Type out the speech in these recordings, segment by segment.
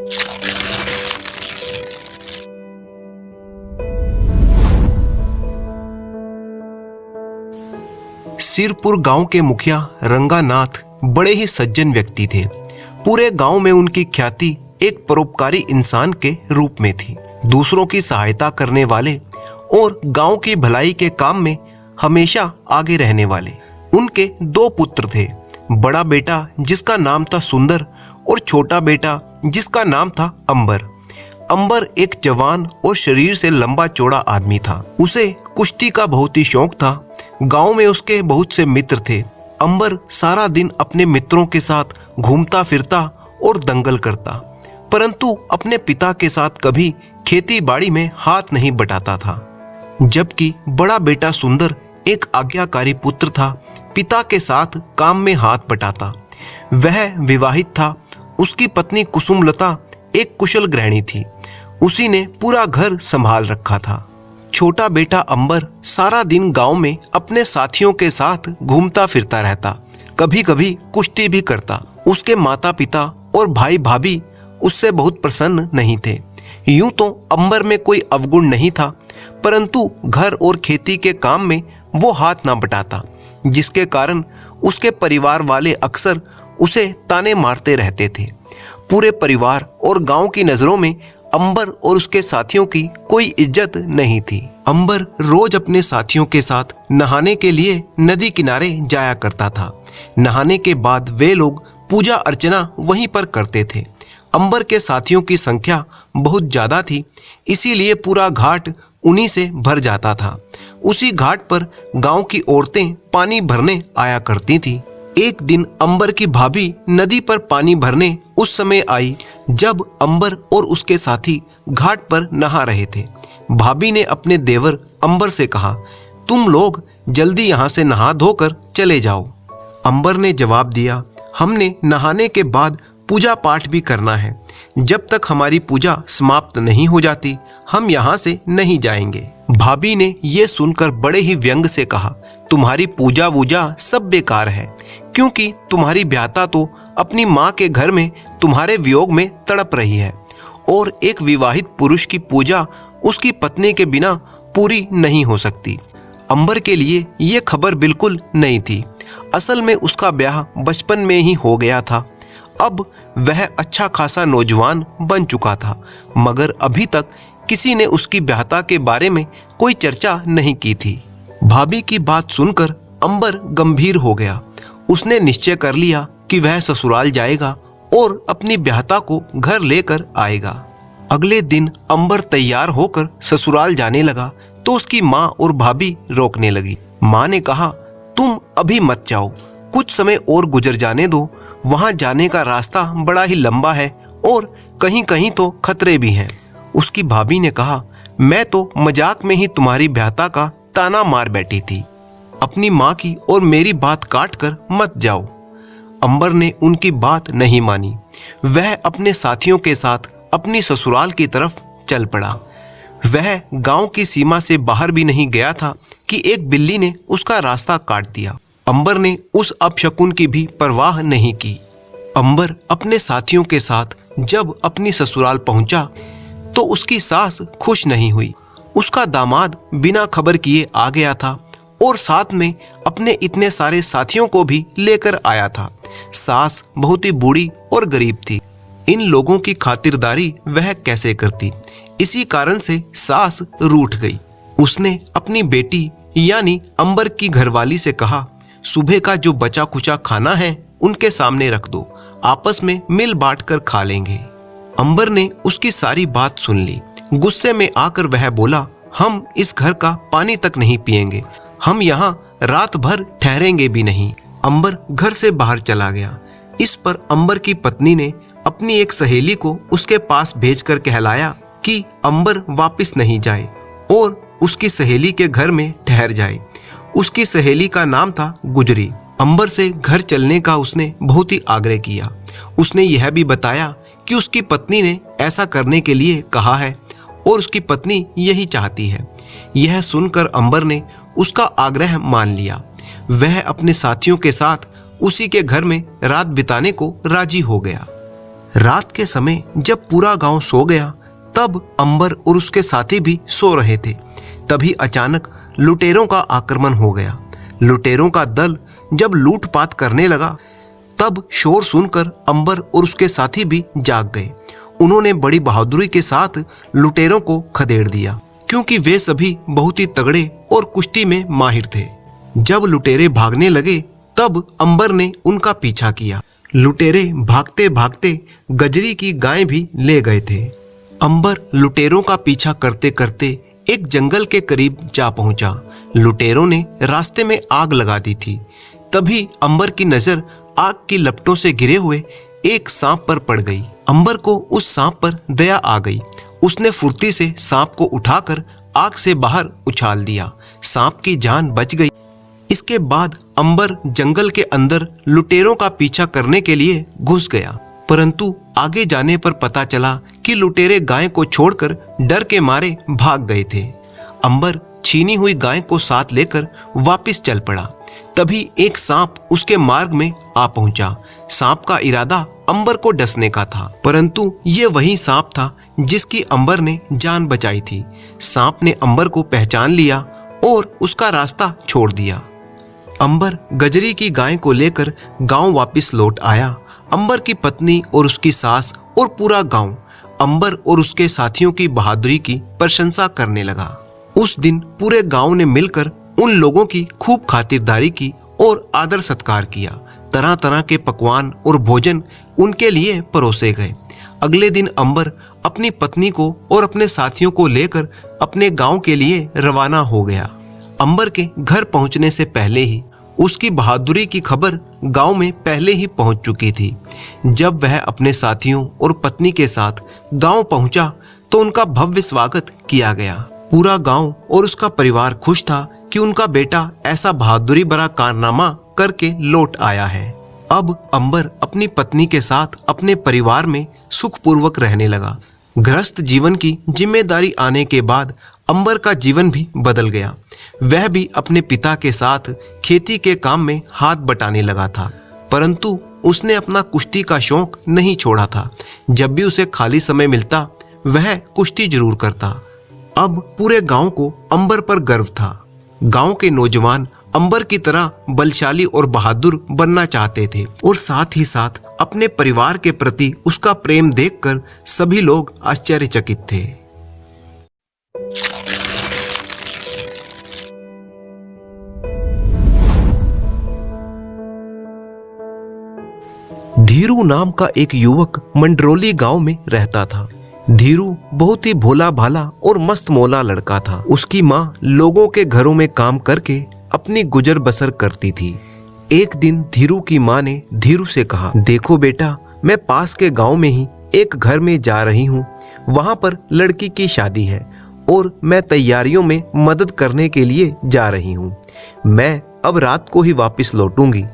सिरपुर गांव के मुखिया रंगानाथ बड़े ही सज्जन व्यक्ति थे। पूरे गांव में उनकी ख्याति एक परोपकारी इंसान के रूप में थी। दूसरों की सहायता करने वाले और गांव की भलाई के काम में हमेशा आगे रहने वाले। उनके 2 पुत्र थे, बड़ा बेटा जिसका नाम था सुंदर और छोटा बेटा जिसका नाम था अंबर। अंबर एक जवान और शरीर से लंबा चौड़ा आदमी था। उसे कुश्ती का बहुत ही शौक था। गांव में उसके बहुत से मित्र थे। अंबर सारा दिन अपने मित्रों के साथ घूमता फिरता और दंगल करता, परंतु अपने पिता के साथ कभी खेती बाड़ी में हाथ नहीं बटाता था। जबकि बड़ा बेटा सुंदर एक आज्ञाकारी पुत्र था, पिता के साथ काम में हाथ बटाता। वह विवाहित था। उसकी पत्नी कुसुमलता एक कुशल गृहिणी थी। उसी ने पूरा घर संभाल रखा था। छोटा बेटा अंबर सारा दिन गांव में अपने साथियों के साथ घूमता फिरता रहता, कभी कभी कुश्ती भी करता। उसके माता पिता और भाई भाभी उससे बहुत प्रसन्न नहीं थे। यूं तो अंबर में कोई अवगुण नहीं था, परंतु घर और खेती के काम में वो हाथ ना बटाता, जिसके कारण उसके परिवार वाले अक्सर उसे ताने मारते रहते थे। पूरे परिवार और गांव की नजरों में अंबर और उसके साथियों की कोई इज्जत नहीं थी। अंबर रोज अपने साथियों के साथ नहाने के लिए नदी किनारे जाया करता था। नहाने के बाद वे लोग पूजा अर्चना वहीं पर करते थे। अंबर के साथियों की संख्या बहुत ज्यादा थी, इसीलिए पूरा घाट उन्हीं से भर जाता था। उसी घाट पर गांव की औरतें पानी भरने आया करती थी। एक दिन अंबर की भाभी नदी पर पानी भरने उस समय आई जब अंबर और उसके साथी घाट पर नहा रहे थे। भाभी ने अपने देवर अंबर से कहा, तुम लोग जल्दी यहाँ से नहा धोकर चले जाओ। अंबर ने जवाब दिया, हमने नहाने के बाद पूजा पाठ भी करना है। जब तक हमारी पूजा समाप्त नहीं हो जाती हम यहाँ से नहीं जाएंगे। भाभी ने यह सुनकर बड़े ही व्यंग से कहा, तुम्हारी पूजा वूजा सब बेकार है, क्योंकि तुम्हारी भ्याता तो अपनी माँ के घर में तुम्हारे वियोग में तड़प रही है और एक विवाहित पुरुष की पूजा उसकी पत्नी के बिना पूरी नहीं हो सकती। अंबर के लिए ये खबर बिल्कुल नहीं थी। असल में उसका ब्याह बचपन में ही हो गया था। अब वह अच्छा खासा नौजवान बन चुका था, मगर अभी तक किसी ने उसकी ब्याहता के बारे में कोई चर्चा नहीं की थी। भाभी की बात सुनकर अंबर गंभीर हो गया। उसने निश्चय कर लिया कि वह ससुराल जाएगा और अपनी ब्याहता को घर लेकर आएगा। अगले दिन अंबर तैयार होकर ससुराल जाने लगा तो उसकी माँ और भाभी रोकने लगी। माँ ने कहा, तुम अभी मत जाओ, कुछ समय और गुजर जाने दो। वहां जाने का रास्ता बड़ा ही लंबा है और कहीं कहीं तो खतरे भी हैं। उसकी भाभी ने कहा, मैं तो मजाक में ही तुम्हारी ब्याहता का ताना मार बैठी थी। अपनी माँ की और मेरी बात काट कर मत जाओ। अंबर ने उनकी बात नहीं मानी। वह अपने साथियों के साथ अपनी ससुराल की तरफ चल पड़ा। वह गांव की सीमा से बाहर भी नहीं गया था कि एक बिल्ली ने उसका रास्ता काट दिया। अंबर ने उस अपशकुन की भी परवाह नहीं की। अंबर अपने साथियों के साथ जब अपनी ससुराल पहुंचा तो उसकी सास खुश नहीं हुई। उसका दामाद बिना खबर किए आ गया था और साथ में अपने इतने सारे साथियों को भी लेकर आया था। सास बहुत ही बूढ़ी और गरीब थी। इन लोगों की खातिरदारी वह कैसे करती, इसी कारण से सास रूठ गई। उसने अपनी बेटी यानी अंबर की घरवाली से कहा, सुबह का जो बचा कुचा खाना है उनके सामने रख दो, आपस में मिल बांट कर खा लेंगे। अंबर ने उसकी सारी बात सुन ली। गुस्से में आकर वह बोला, हम इस घर का पानी तक नहीं पिएंगे, हम यहाँ रात भर ठहरेंगे भी नहीं। अंबर घर से बाहर चला गया। इस पर अंबर की पत्नी ने अपनी एक सहेली को उसके पास भेजकर कहलाया कि अंबर वापस नहीं जाए और उसकी सहेली के घर में ठहर जाए। उसकी सहेली का नाम था गुजरी। अंबर से घर चलने का उसने बहुत ही आग्रह किया। उसने यह भी बताया कि उसकी पत्नी ने ऐसा करने के लिए कहा है और उसकी पत्नी यही चाहती है। यह सुनकर अंबर ने उसका आग्रह मान लिया। वह अपने साथियों के साथ उसी के घर में रात बिताने को राजी हो गया। रात के समय जब पूरा गांव सो गया, तब अंबर और उसके साथी भी सो रहे थे। तभी अचानक लुटेरों का आक्रमण हो गया। लुटेरों का दल जब लूटपाट करने लगा, तब शोर सुनकर अंबर और उसके साथी भी जाग गए। उन्होंने बड़ी बहादुरी के साथ लुटेरों को खदेड़ दिया, क्योंकि वे सभी बहुत ही तगड़े और कुश्ती में माहिर थे। जब लुटेरे भागने लगे, तब अंबर ने उनका पीछा किया। लुटेरे भागते भागते गजरी की गाय भी ले गए थे। अंबर लुटेरों का पीछा करते करते एक जंगल के करीब जा पहुंचा। लुटेरों ने रास्ते में आग लगा दी थी। तभी अंबर की नजर आग की लपटों से घिरे हुए एक सांप पर पड़ गई। अंबर को उस सांप पर दया आ गई। उसने फुर्ती से सांप को उठाकर आग से बाहर उछाल दिया। सांप की जान बच गई। इसके बाद अंबर जंगल के अंदर लुटेरों का पीछा करने के लिए घुस गया, परंतु आगे जाने पर पता चला कि लुटेरे गाय को छोड़कर डर के मारे भाग गए थे। अंबर छीनी हुई गाय को साथ लेकर वापस चल पड़ा। तभी एक सांप उसके मार्ग में आ पहुंचा। सांप का इरादा अंबर को डसने का था, परंतु ये वही सांप था जिसकी अंबर ने जान बचाई थी। सांप ने अंबर को पहचान लिया और उसका रास्ता छोड़ दिया। अंबर गजरी की गाय को लेकर गांव वापस लौट आया। अंबर की पत्नी और उसकी सास और पूरा गांव अंबर और उसके साथियों की बहादुरी की प्रशंसा करने लगा। उस दिन पूरे गांव ने मिलकर उन लोगों की खूब खातिरदारी की और आदर सत्कार किया। तरह तरह के पकवान और भोजन उनके लिए परोसे गए। अगले दिन अंबर अपनी पत्नी को और अपने साथियों को लेकर अपने गांव के लिए रवाना हो गया। अंबर के घर पहुंचने से पहले ही उसकी बहादुरी की खबर गांव में पहले ही पहुंच चुकी थी। जब वह अपने साथियों और पत्नी के साथ गांव पहुंचा तो उनका भव्य स्वागत किया गया। पूरा गांव और उसका परिवार खुश था कि उनका बेटा ऐसा बहादुरी भरा कारनामा करके लौट आया है। अब अंबर अपनी पत्नी के साथ अपने परिवार में सुखपूर्वक रहने लगा। गृहस्थ जीवन की जिम्मेदारी आने के बाद अंबर का जीवन भी बदल गया। वह भी अपने पिता के साथ खेती के काम में हाथ बटाने लगा था, परंतु उसने अपना कुश्ती का शौक नहीं छोड़ा था। जब भी उसे खाली समय मिलता वह कुश्ती जरूर करता। अब पूरे गांव को अंबर पर गर्व था। गांव के नौजवान अंबर की तरह बलशाली और बहादुर बनना चाहते थे और साथ ही साथ अपने परिवार के प्रति उसका प्रेम देखकर सभी लोग आश्चर्यचकित थे। धीरू नाम का एक युवक मंडरोली गांव में रहता था। धीरू बहुत ही भोला भाला और मस्त मौला लड़का था। उसकी माँ लोगों के घरों में काम करके अपनी गुजर बसर करती थी। एक दिन धीरू की माँ ने धीरू से कहा, देखो बेटा, मैं पास के गांव में ही एक घर में जा रही हूँ। वहाँ पर लड़की की शादी है और मैं तैयारियों में मदद करने के लिए जा रही हूँ। मैं अब रात को ही वापस लौटूंगी।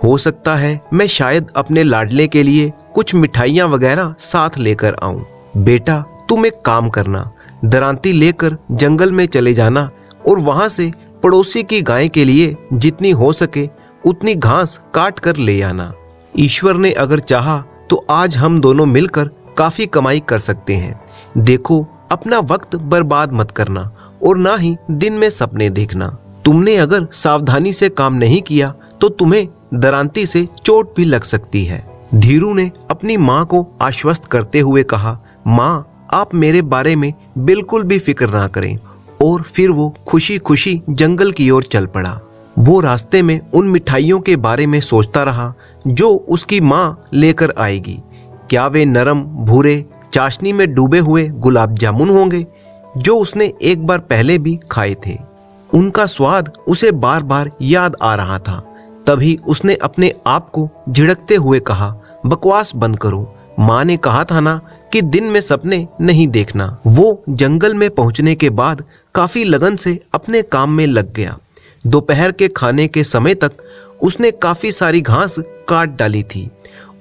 हो सकता है मैं शायद अपने लाडले के लिए कुछ मिठाइयाँ वगैरह साथ लेकर आऊं। बेटा, तुम एक काम करना, दरांती लेकर जंगल में चले जाना और वहां से पड़ोसी की गाय के लिए जितनी हो सके उतनी घास काट कर ले आना। ईश्वर ने अगर चाहा तो आज हम दोनों मिलकर काफी कमाई कर सकते हैं। देखो, अपना वक्त बर्बाद मत करना और ना ही दिन में सपने देखना। तुमने अगर सावधानी से काम नहीं किया तो तुम्हें दरांती से चोट भी लग सकती है। धीरू ने अपनी माँ को आश्वस्त करते हुए कहा, माँ, आप मेरे बारे में बिल्कुल भी फिक्र ना करें। और फिर वो खुशी खुशी जंगल की ओर चल पड़ा। वो रास्ते में उन मिठाइयों के बारे में सोचता रहा जो उसकी माँ लेकर आएगी। क्या वे नरम भूरे चाशनी में डूबे हुए गुलाब जामुन होंगे जो उसने एक बार पहले भी खाए थे? उनका स्वाद उसे बार बार याद आ रहा था। तभी उसने अपने आप को झिड़कते हुए कहा, बकवास बंद करो। माँ ने कहा था ना कि दिन में सपने नहीं देखना। वो जंगल में पहुंचने के बाद काफी लगन से अपने काम में लग गया। दोपहर के खाने के समय तक उसने काफी सारी घास काट डाली थी।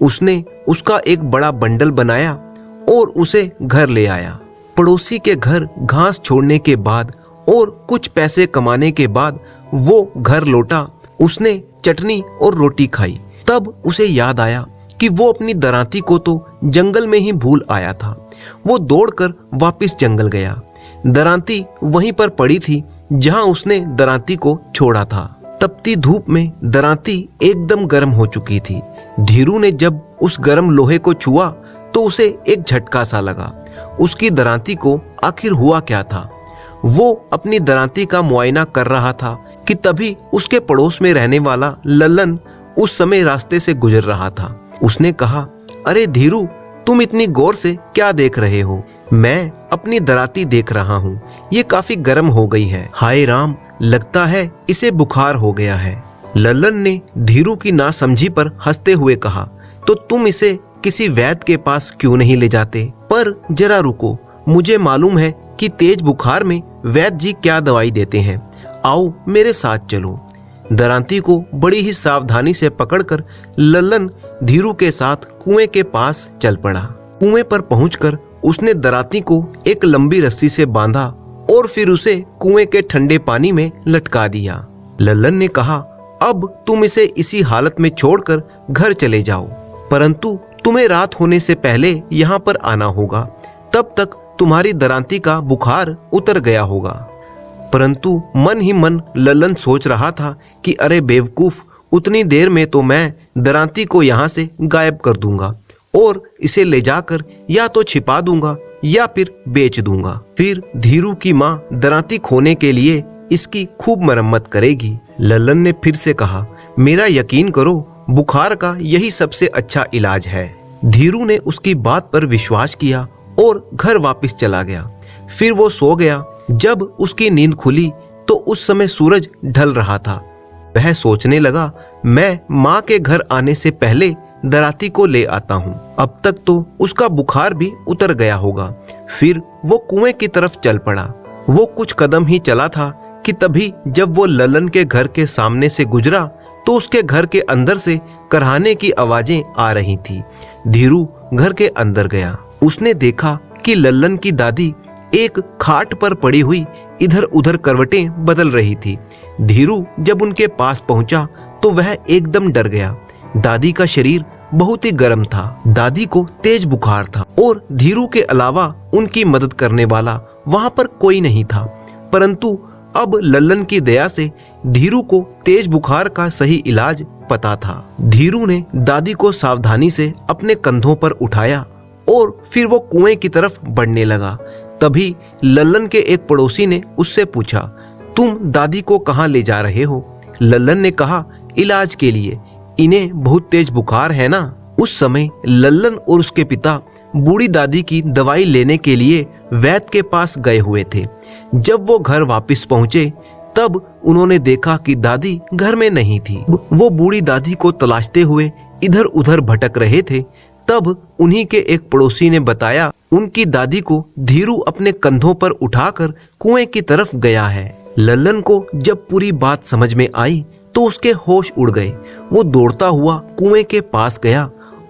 उसने उसका एक बड़ा बंडल बनाया और उसे घर ले आया। पड़ोसी के घर घास छोड़ने के बाद और कुछ पैसे कमाने के बाद वो घर लौटा। उसने चटनी और रोटी खाई। तब उसे याद आया कि वो अपनी दरांती को तो जंगल में ही भूल आया था। वो दौड़कर वापस जंगल गया। दरांती वहीं पर पड़ी थी जहां उसने दरांती को छोड़ा था। तपती धूप में दरांती एकदम गर्म हो चुकी थी। धीरू ने जब उस गर्म लोहे को छुआ तो उसे एक झटका सा लगा। उसकी दरांती को आखिर हुआ क्या था? वो अपनी दरांती का मुआयना कर रहा था कि तभी उसके पड़ोस में रहने वाला लल्लन उस समय रास्ते से गुजर रहा था। उसने कहा, अरे धीरू, तुम इतनी गौर से क्या देख रहे हो? मैं अपनी दरांती देख रहा हूँ, ये काफी गर्म हो गई है। हाय राम, लगता है इसे बुखार हो गया है। लल्लन ने धीरू की नासमझी पर हंसते हुए कहा, तो तुम इसे किसी वैद्य के पास क्यों नहीं ले जाते? पर जरा रुको, मुझे मालूम है कि तेज बुखार में वैद्य जी क्या दवाई देते हैं। आओ मेरे साथ चलो। दरांती को बड़ी ही सावधानी से पकड़कर लल्लन धीरू के साथ कुएं के पास चल पड़ा। कुएं पर पहुंचकर उसने दरांती को एक लंबी रस्सी से बांधा और फिर उसे कुएं के ठंडे पानी में लटका दिया। लल्लन ने कहा, अब तुम इसे इसी हालत में छोड़कर घर चले जाओ, परंतु तुम्हें रात होने से पहले यहाँ पर आना होगा। तब तक तुम्हारी दरांती का बुखार उतर गया होगा। परंतु मन ही मन लल्लन सोच रहा था कि अरे बेवकूफ, उतनी देर में तो मैं दरांती को यहाँ से गायब कर दूंगा और इसे ले जाकर या तो छिपा दूंगा या फिर बेच दूंगा। फिर धीरू की माँ दरांती खोने के लिए इसकी खूब मरम्मत करेगी। लल्लन ने फिर से कहा, मेरा यकीन करो, बुखार का यही सबसे अच्छा इलाज है। धीरू ने उसकी बात पर विश्वास किया और घर वापस चला गया। फिर वो सो गया। जब उसकी नींद खुली तो उस समय सूरज ढल रहा था। वह सोचने लगा, मैं माँ के घर आने से पहले दरांती को ले आता हूँ, अब तक तो उसका बुखार भी उतर गया होगा। फिर वो कुएं की तरफ चल पड़ा। वो कुछ कदम ही चला था कि तभी जब वो लल्लन के घर के सामने से गुजरा तो उसके घर के अंदर से करहाने की आवाजें आ रही थी। धीरू घर के अंदर गया। उसने देखा कि लल्लन की दादी एक खाट पर पड़ी हुई इधर उधर करवटें बदल रही थी। धीरू जब उनके पास पहुंचा तो वह एकदम डर गया। दादी का शरीर बहुत ही गर्म था। दादी को तेज बुखार था और धीरू के अलावा उनकी मदद करने वाला वहां पर कोई नहीं था। परंतु अब लल्लन की दया से धीरू को तेज बुखार का सही इलाज पता था। धीरू ने दादी को सावधानी से अपने कंधों पर उठाया और फिर वो कुएं की तरफ बढ़ने लगा। तभी लल्लन के एक पड़ोसी ने उससे पूछा, तुम दादी को कहाँ ले जा रहे हो? लल्लन ने कहा, इलाज के लिए, इन्हें बहुत तेज बुखार है ना। उस समय लल्लन और उसके पिता बूढ़ी दादी की दवाई लेने के लिए वैद्य के पास गए हुए थे। जब वो घर वापस पहुंचे तब उन्होंने देखा कि दादी घर में नहीं थी। वो बूढ़ी दादी को तलाशते हुए इधर उधर भटक रहे थे। तब उन्हीं के एक पड़ोसी ने बताया, उनकी दादी को धीरू अपने कंधों पर उठाकर कुएं की तरफ गया है। लल्लन को जब पूरी बात समझ में आई तो उसके होश उड़ गए। वो दौड़ता हुआ कुएं के पास गया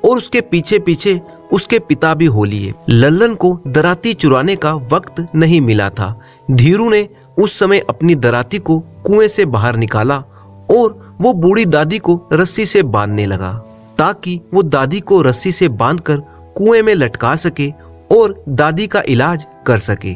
और उसके पीछे पीछे उसके पिता भी हो लिए। लल्लन को दरांती चुराने का वक्त नहीं मिला था। धीरू ने उस समय अपनी दरांती को कुएं से बाहर निकाला और वो बूढ़ी दादी को रस्सी से बांधने लगा ताकि वो दादी को रस्सी से बांधकर कुएं में लटका सके और दादी का इलाज कर सके।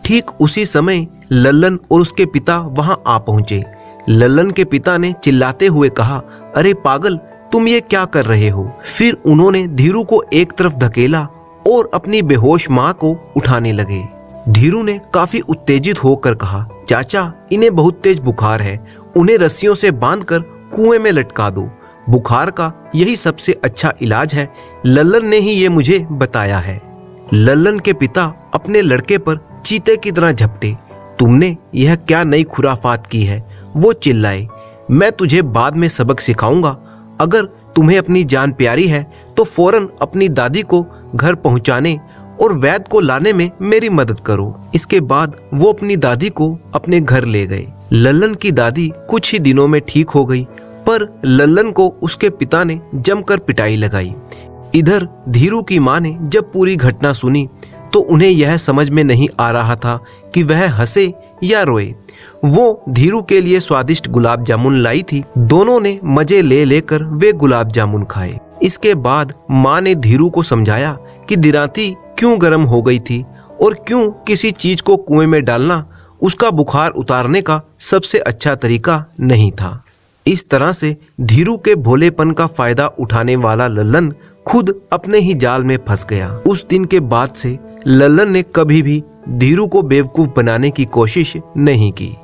ठीक उसी समय लल्लन और उसके पिता वहां आ पहुंचे। लल्लन के पिता ने चिल्लाते हुए कहा, अरे पागल, तुम ये क्या कर रहे हो? फिर उन्होंने धीरू को एक तरफ धकेला और अपनी बेहोश माँ को उठाने लगे। धीरू ने काफी उत्तेजित होकर कहा, चाचा, इन्हें बहुत तेज बुखार है, उन्हें रस्सियों से बांधकर कुएं में लटका दो। बुखार का यही सबसे अच्छा इलाज है। लल्लन ने ही ये मुझे बताया है। लल्लन के पिता अपने लड़के पर चीते की तरह झपटे। तुमने यह क्या नई खुराफात की है? वो चिल्लाए। मैं तुझे बाद में सबक सिखाऊंगा। अगर तुम्हें अपनी जान प्यारी है तो फौरन अपनी दादी को घर पहुंचाने और वैद्य को लाने में मेरी मदद करो। इसके बाद वो अपनी दादी को अपने घर ले गए। लल्लन की दादी कुछ ही दिनों में ठीक हो गई, पर लल्लन को उसके पिता ने जमकर पिटाई लगाई। इधर धीरू की माँ ने जब पूरी घटना सुनी तो उन्हें यह समझ में नहीं आ रहा था कि वह हंसे या रोए। वो धीरू के लिए स्वादिष्ट गुलाब जामुन लाई थी। दोनों ने मजे ले लेकर वे गुलाब जामुन खाए। इसके बाद माँ ने धीरू को समझाया कि दिराती क्यों गर्म हो गई थी और क्यों किसी चीज को कुएं में डालना उसका बुखार उतारने का सबसे अच्छा तरीका नहीं था। इस तरह से धीरू के भोलेपन का फायदा उठाने वाला लल्लन खुद अपने ही जाल में फंस गया। उस दिन के बाद से लल्लन ने कभी भी धीरू को बेवकूफ बनाने की कोशिश नहीं की।